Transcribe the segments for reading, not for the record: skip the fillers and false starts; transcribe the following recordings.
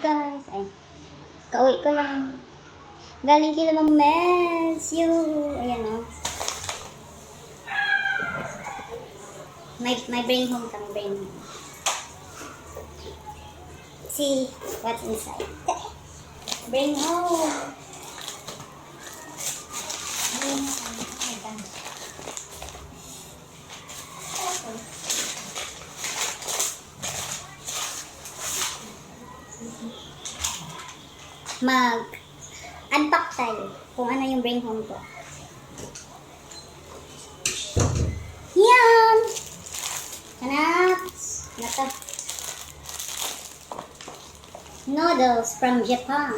guys. Ay, kauwi ko lang. Galing kila Ma'am Mels. Ayan o. May bring home kami, bring home. See what's inside. Bring home. Bring home. Mag-unpack tayo kung ano yung bring home ko. Yan! Kanaps! Nata. Noodles from Japan.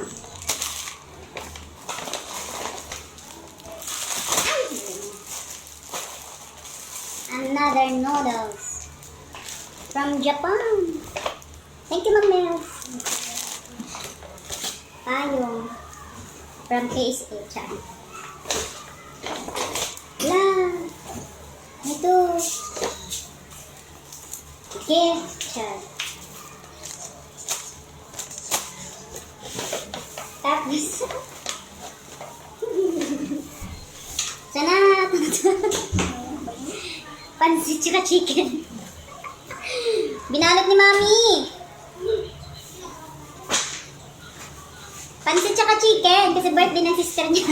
Another noodles from Japan. Thank you, Ma'am Mel. Payong from KSA Chan. Ito. Gift card. Tapos. Sana. Pansit tsaka chicken. Binalot ni Mami. Pansit tsaka chicken kasi birthday ng sister niya.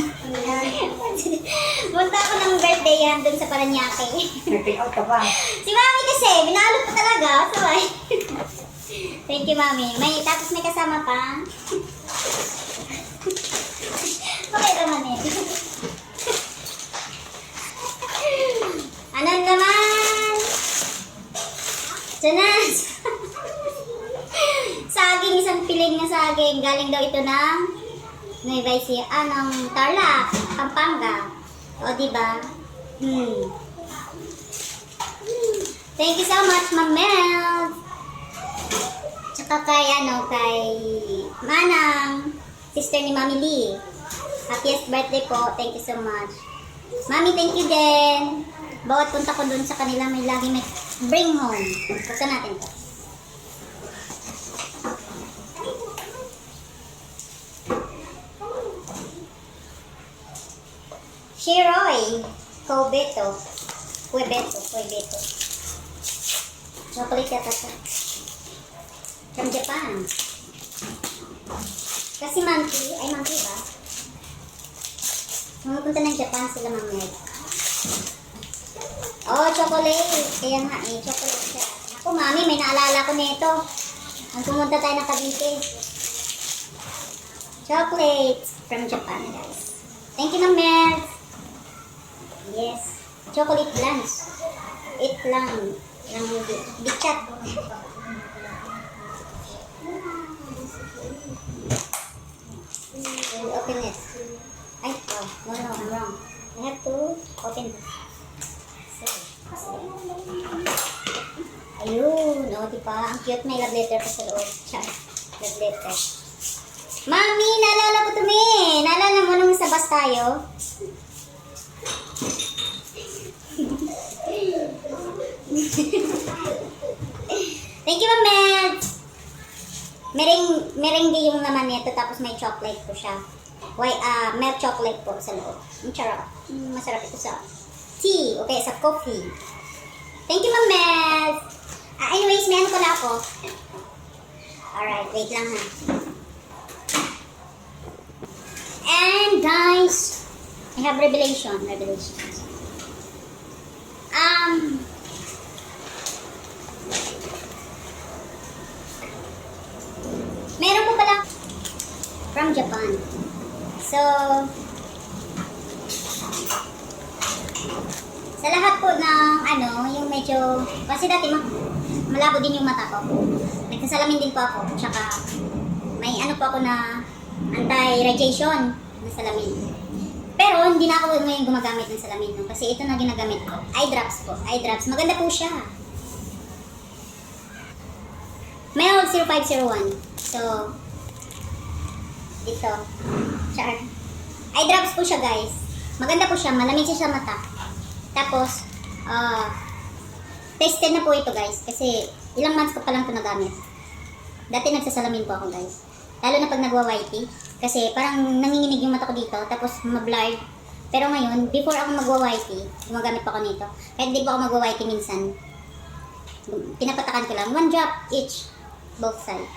Punta ako ng birthday yan dun sa Paranaque. Nag-take out ka ba? Si Mami kasi, binalot ko talaga. Sabay. Thank you, Mami. Tapos may kasama pa. Okay naman eh. Ano naman? Sanas. Saging, isang piling na saging. Galing daw ito ng Nueva Ecija, ng Tarlac, Pampanga. O, diba? Thank you so much, Ma'am Mel. Tsaka kay Manang, sister ni Mami Lee. Happiest birthday po. Thank you so much. Mami, thank you din. Bawat punta ko dun sa kanila, may bring home. Buksan natin to. Shiroy Cuebeto. Chocolate yata siya. From Japan. Kasi monkey ba? Pumunta ng Japan sila, Ma'am Meg. Oh, chocolate. Kaya nga chocolate siya. Ako, Mami, may naalala ko nito. Ang pumunta tayo ng Cavite. Chocolate from Japan, guys. Thank you, Ma'am Meg. Yes. Chocolate lunch. Eat lang. Bichat. We'll open it. Ay, oh, no, I'm wrong. I have to open this. So, ayun, diba? Ang cute, may love letter pa sa loob. Love letter. Mami, naalala ko tumi. Naalala mo nung sa bus tayo? Thank you, Ma'am Mel. Merengue yung naman nito, tapos may chocolate po siya. Milk chocolate po sa loob. Ang charap. Masarap ito sa tea, okay, sa coffee. Thank you, Ma'am Mel. Anyways, may ano pala ako. Alright, wait lang ha. And guys, I have revelations. Meron po pala from Japan. So, sa lahat po ng yung medyo, kasi dati malabo din yung mata ko. Nagsasalamin din po ako. Tsaka, may po ako na anti-radiation na salamin. Pero, hindi na ako ngayon gumagamit ng salamin. Kasi ito na ginagamit ko. Eye drops po. Eye drops. Maganda po siya. Mel 0501. So, ito. Char. Eye drops po siya, guys. Maganda po siya. Malamig siya sa mata. Tapos, tested na po ito, guys. Kasi, ilang months ko pa lang ito nagamit. Dati nagsasalamin po ako, guys. Lalo na pag nagwa-whitey. Kasi parang nanginginig yung mata ko dito, tapos ma-blurred. Pero ngayon, before ako magwa-whitey, gumagamit pa ako nito. Kahit di pa ako magwa-whitey minsan, pinapatakan ko lang. 1 drop each. Both side.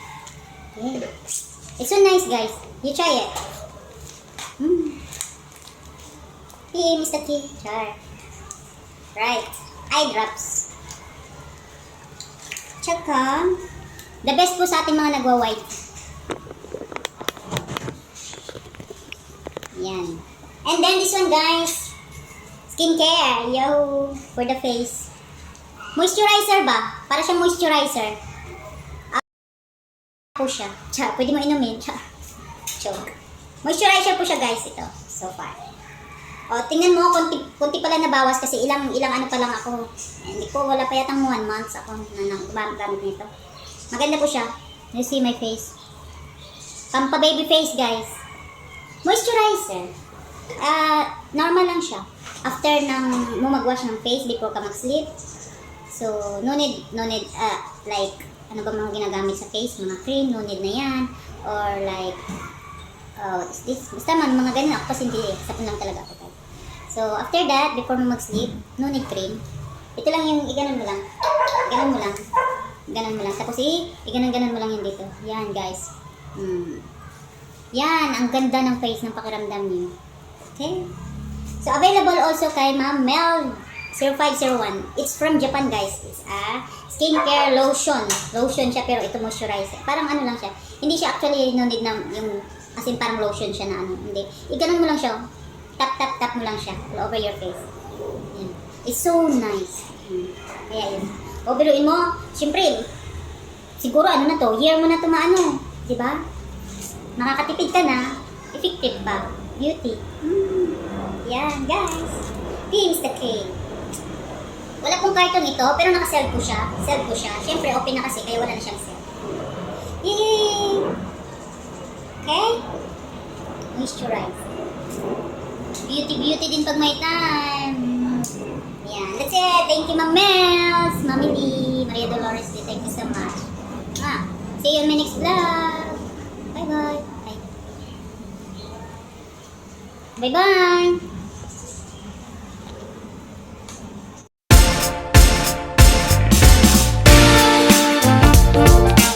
Yeah. It's so nice, guys. You try it. Hey, Mr. T. Char. Right. Eye drops. Tsaka, the best po sa ating mga nagwa-white. Yan. And then this one, guys. Skincare. Yo. For the face. Moisturizer ba? Para siyang moisturizer. Po siya. Tsa, pwede mo inumin. Tsa. Joke. Moisturizer po siya, guys, ito. So far. O, tingnan mo, kunti pala nabawas kasi ilang ano pa lang ako. Hindi ko, wala pa yatang 1 month ako na gamit nito. Maganda po siya. You see my face. Pampa baby face, guys. Moisturizer. Normal lang siya. After nang mo mag-wash ng face before ka mag-sleep. So, no need, like, ano ba mga ginagamit sa face? Mga cream, no need na yan. Or like, what is this? Basta man, mga ganun ako kasi hindi, sapon lang talaga ako. So, after that, before mo mag-sleep, no need cream. Ito lang yung, iganon mo lang. Ganon mo lang. Ganon mo lang. Tapos iganon mo lang yung dito. Yan, guys. Yan, ang ganda ng face ng pakiramdam niyo. Okay? So, available also kay Ma'am Mel 0501. It's from Japan, guys. It's a skincare lotion. Lotion siya, pero ito moisturizer. Parang ano lang siya. Hindi siya actually no need na yung, as in parang lotion siya na ano. Hindi. Iganon mo lang siya. Tap mo lang siya all over your face. Yan. It's so nice. Kaya yun. O, biruin mo, siyempre, siguro ano na to, year mo na to maano. Diba? Nakakatipid ka na, effective pa. Beauty. Yan, guys. Teams the K. Wala pong carton ito, pero naka-sell po siya. Sell po siya. Siyempre, open na kasi, kaya wala na siyang sell. Yay! Okay? Moisturize. Beauty din pag may time. Yan. That's it. Thank you, Ma'am Mels, Mami Lee, Maria Dolores. Thank you so much. See you in my next vlog. Bye-bye. Bye-bye.